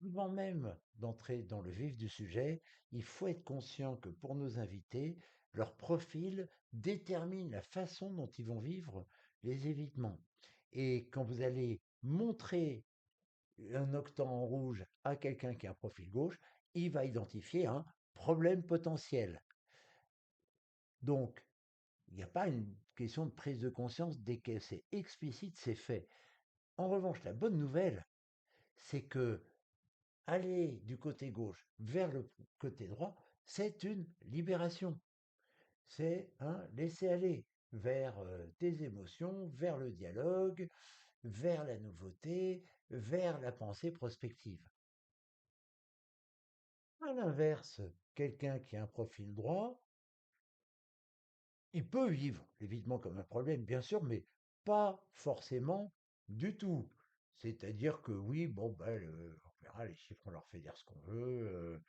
Avant même d'entrer dans le vif du sujet, il faut être conscient que pour nos invités, leur profil détermine la façon dont ils vont vivre les évitements. Et quand vous allez montrer un octant en rouge à quelqu'un qui a un profil gauche, il va identifier un problème potentiel. Donc, il n'y a pas une question de prise de conscience dès que c'est explicite, c'est fait. En revanche, la bonne nouvelle, c'est que aller du côté gauche vers le côté droit, c'est une libération. C'est un laisser aller vers tes émotions, vers le dialogue, vers la nouveauté, vers la pensée prospective. À l'inverse, quelqu'un qui a un profil droit, il peut vivre l'évitement comme un problème, bien sûr, mais pas forcément du tout. C'est-à-dire que oui, bon, ben, on verra, les chiffres, on leur fait dire ce qu'on veut.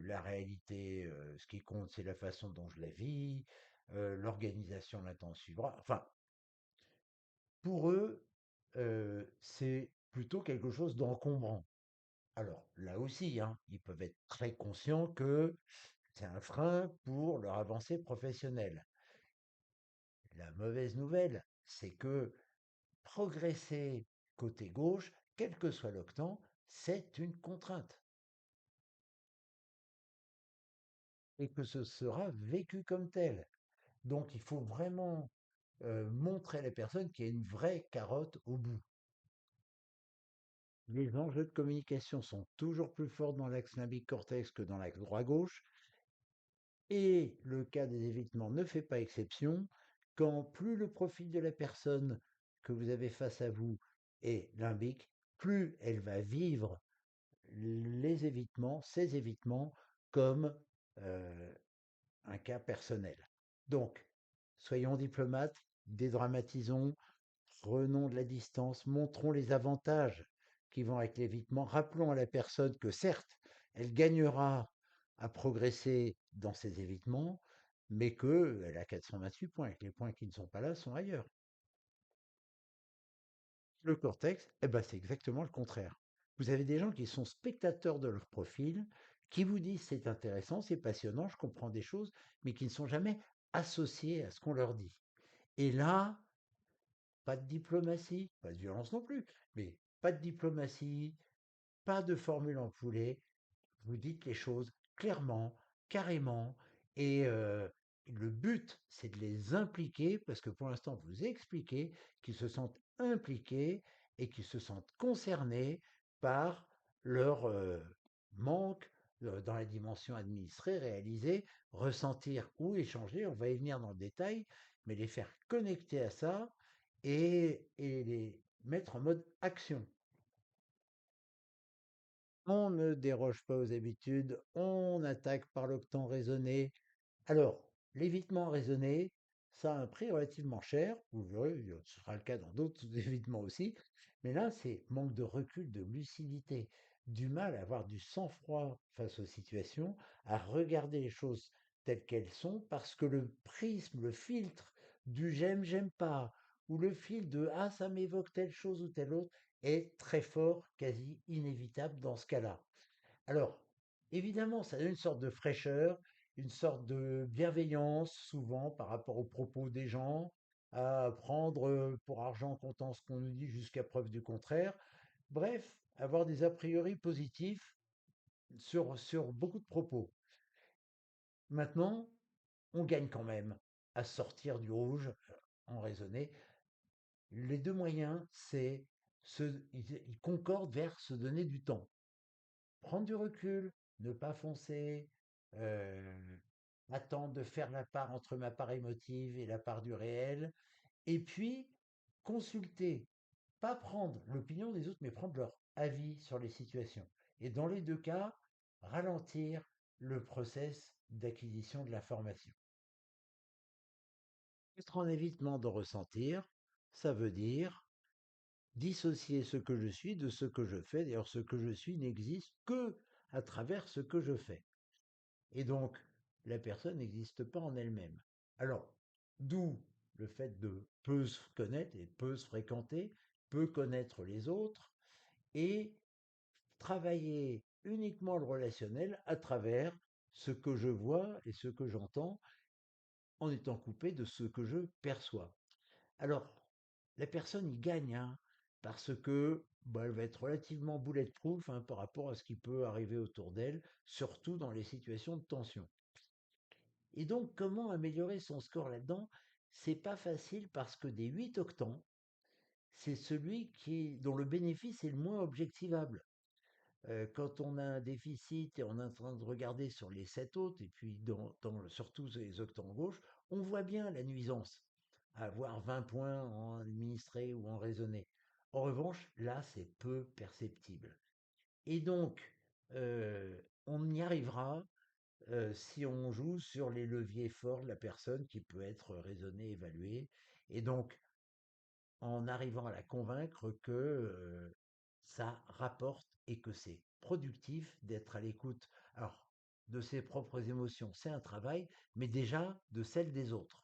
La réalité, ce qui compte, c'est la façon dont je la vis. L'organisation, là suivra. Enfin, pour eux, c'est plutôt quelque chose d'encombrant. Alors, là aussi, hein, ils peuvent être très conscients que c'est un frein pour leur avancée professionnelle. La mauvaise nouvelle, c'est que progresser côté gauche, quel que soit l'octant, c'est une contrainte et que ce sera vécu comme tel. Donc, il faut vraiment montrer à la personne qu'il y a une vraie carotte au bout. Les enjeux de communication sont toujours plus forts dans l'axe limbique cortex que dans l'axe droit-gauche, et le cas des évitements ne fait pas exception. Quand plus le profil de la personne que vous avez face à vous est limbique, plus elle va vivre ces évitements, comme euh, un cas personnel. Donc, soyons diplomates, dédramatisons, prenons de la distance, montrons les avantages qui vont avec l'évitement. Rappelons à la personne que certes, elle gagnera à progresser dans ses évitements, mais qu'elle a 428 points et que les points qui ne sont pas là sont ailleurs. Le cortex, eh ben, c'est exactement le contraire. Vous avez des gens qui sont spectateurs de leur profil, qui vous disent c'est intéressant, c'est passionnant, je comprends des choses, mais qui ne sont jamais associés à ce qu'on leur dit. Et là, pas de diplomatie, pas de violence non plus, mais pas de diplomatie, pas de formule en poulet. Vous dites les choses clairement, carrément, et le but, c'est de les impliquer, parce que pour l'instant, vous expliquez qu'ils se sentent impliqués et qu'ils se sentent concernés par leur manque dans la dimension administrée, réalisée, ressentir ou échanger. On va y venir dans le détail, mais les faire connecter à ça et les mettre en mode action. On ne déroge pas aux habitudes, on attaque par l'octant raisonné. Alors, l'évitement raisonné, ça a un prix relativement cher, vous verrez, ce sera le cas dans d'autres évitements aussi, mais là, c'est manque de recul, de lucidité, du mal à avoir du sang-froid face aux situations, à regarder les choses telles qu'elles sont, parce que le prisme, le filtre du j'aime, j'aime pas, ou le fil de ah, ça m'évoque telle chose ou telle autre, est très fort, quasi inévitable dans ce cas-là. Alors, évidemment, ça donne une sorte de fraîcheur, une sorte de bienveillance, souvent par rapport aux propos des gens, à prendre pour argent comptant ce qu'on nous dit jusqu'à preuve du contraire. Bref, avoir des a priori positifs sur beaucoup de propos. Maintenant, on gagne quand même à sortir du rouge en raisonné. Les deux moyens, ils concordent vers se donner du temps. Prendre du recul, ne pas foncer, euh, attendre de faire la part entre ma part émotive et la part du réel, et puis consulter, pas prendre l'opinion des autres, mais prendre leur avis sur les situations. Et dans les deux cas, ralentir le process d'acquisition de l'information. Être en évitement de ressentir, ça veut dire dissocier ce que je suis de ce que je fais. D'ailleurs, ce que je suis n'existe que à travers ce que je fais. Et donc, la personne n'existe pas en elle-même. Alors, d'où le fait de peu se connaître et peu se fréquenter, peu connaître les autres et travailler uniquement le relationnel à travers ce que je vois et ce que j'entends en étant coupé de ce que je perçois. Alors, la personne y gagne, hein, parce que bah, elle va être relativement bulletproof hein, par rapport à ce qui peut arriver autour d'elle, surtout dans les situations de tension. Et donc, comment améliorer son score là-dedans? C'est pas facile parce que des 8 octans, c'est celui dont le bénéfice est le moins objectivable. Quand on a un déficit et on est en train de regarder sur les 7 autres, et puis surtout les octans gauche, on voit bien la nuisance à avoir 20 points en administré ou en raisonné. En revanche, là, c'est peu perceptible. Et donc, on y arrivera si on joue sur les leviers forts de la personne qui peut être raisonné, évalué, et donc en arrivant à la convaincre que ça rapporte et que c'est productif d'être à l'écoute. Alors, de ses propres émotions, c'est un travail, mais déjà de celles des autres.